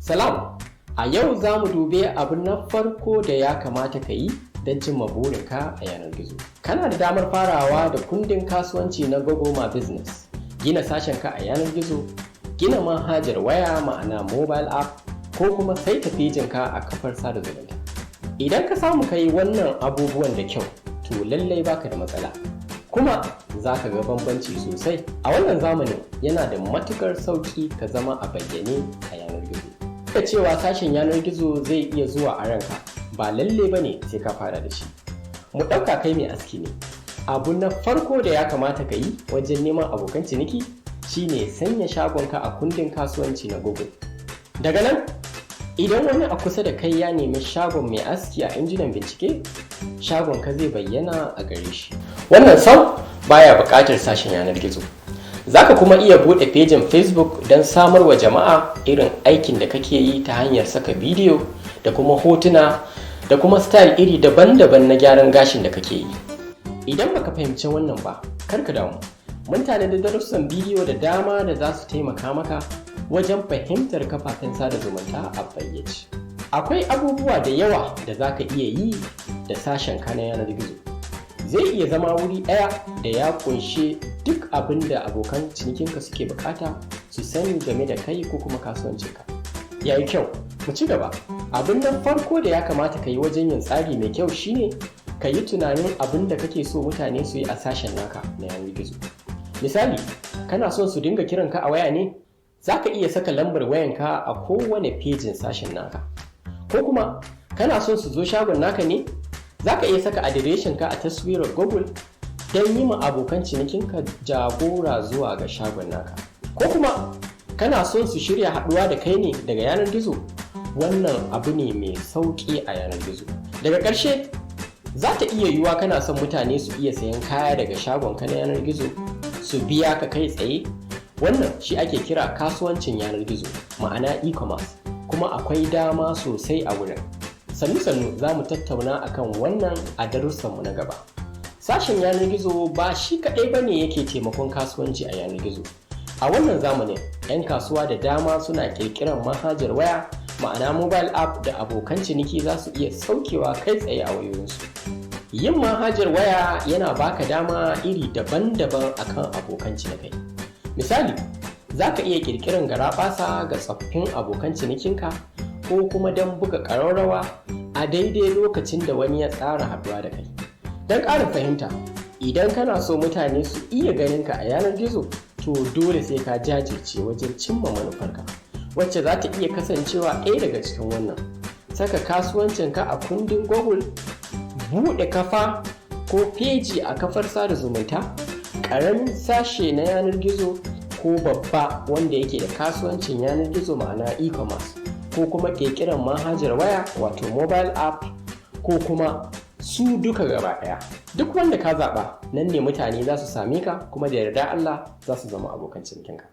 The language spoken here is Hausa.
Salam, a yau za mu dube abu na farko da ya kamata ka yi don cimma burinka a yanar gizo. Kana da damar farawa da kundin kasuwanci na Google My Business, gina sashenka a yanar gizo, gina manhajar waya ma'ana mobile app ko kuma saita fejinka a kafar sada zumunta. Idan ka samu ka yi wannan abubuwan da kyau, to lallai baka da matsala. Kuma za ka ga bambanci sosai. A wannan zamanin yana da matukar sauƙi ka zama a bayyane a yanar gizo. Da cewa sashen yanar gizo zai iya zuwa a ranka, ba lalle ba ne sai ka fara da shi. Mu ɗauka kai mai aski ne. Abu na farko da ya kamata ka yi wajen neman abokan ciniki shine sanya shagonka a kundin kasuwanci na Google. Daga nan, idan wani a kusa da kai ya nemi shagon mai aski a injinan bincike, shagonka zai bayyana a gare shi. Wannan sam baya buƙatar sashen yanar gizo. Zaka kuma iya buɗe fejin Facebook don samar wa jama'a irin aikin da kake yi ta hanyar saka bidiyo da kuma hotuna da kuma style iri daban-daban na gyaran gashin da kake yi. Idan baka fahimci wannan ba, kar ka damu. Mun tanadi darussan bidiyo da dama da za su taimaka maka wajen fahimtar kafafen sada zumunta a fayyace. Akwai abubuwa da yawa da za ka iya yi da sashen ka na yanar gizo. Zai iya zama wuri ɗaya da ya ƙunshe duk abin da abokan cinikinka suke bukata su sani game da kai ko kuma kasuwancinka. Ya yi kyau, mu ci gaba. Abin nan farko da ya kamata ka yi wajen yin tsari mai kyau shine ka yi tunanin abin da kake so mutane su yi a sashen naka na yanar gizo. Misali, kana son su dinga kiranka a waya ne? Za ka iya saka lambar wayanka a kowane fejin sashen naka. Ko kuma, kana son su zo shagon naka ne? Za ka iya saka adireshinka a taswirar Google don yi ma abokan cinikinka jagora zuwa ga shagon naka. Ko kuma, kana son su shirya haɗuwa da kai ne daga yanar gizo? Wannan abu ne mai sauƙi a yanar gizo. Daga ƙarshe, za ta iya yiwuwa kana son mutane su iya sayan kaya daga shagonka na yanar gizo su biya ka kai tsaye. Wannan shi ake kira kasuwancin yanar gizo, ma'ana e-commerce, kuma akwai dama sosai a wurin. Sannu za mu tattauna akan wannan a darussanmu na gaba. Sashen yanar gizo ba shi kaɗai ba ne yake taimakon kasuwanci a yanar gizo. A wannan zamanin, 'yan kasuwa da dama suna ƙirƙirar manhajar waya, ma'ana mobile app da abokan ciniki za su iya saukewa kai tsaye a wayoyinsu. Yin manhajar waya yana baka dama iri daban-daban akan abokan cinikai. Misali, za ka iya ƙirƙirar garaɓasa ga tsoffin abokan cinikinka ko kuma don buga ƙararrawa a daidai lokacin da wani ya tsara haɗuwa da kai. Don ƙarin fahimta, idan kana so mutane su iya ganinka a yanar gizo, to dole sai ka jajirce wajen cimma manufarka, wacce za ta iya kasancewa ɗaya daga cikin wannan: saka kasuwancinka a kundin Google, buɗe kafa ko feji a kafar sada zumunta, ƙaramin sashe na yanar gizo ko babba wanda yake da kasuwancin yanar gizo ma'ana e-commerce, ko kuma ƙirƙirar manhajar waya wato mobile app, ko kuma su duka gaba ɗaya. Duk wanda ka zaɓa, nan ne mutane za su same ka, kuma da yarda Allah za su zama abokan cinikinka.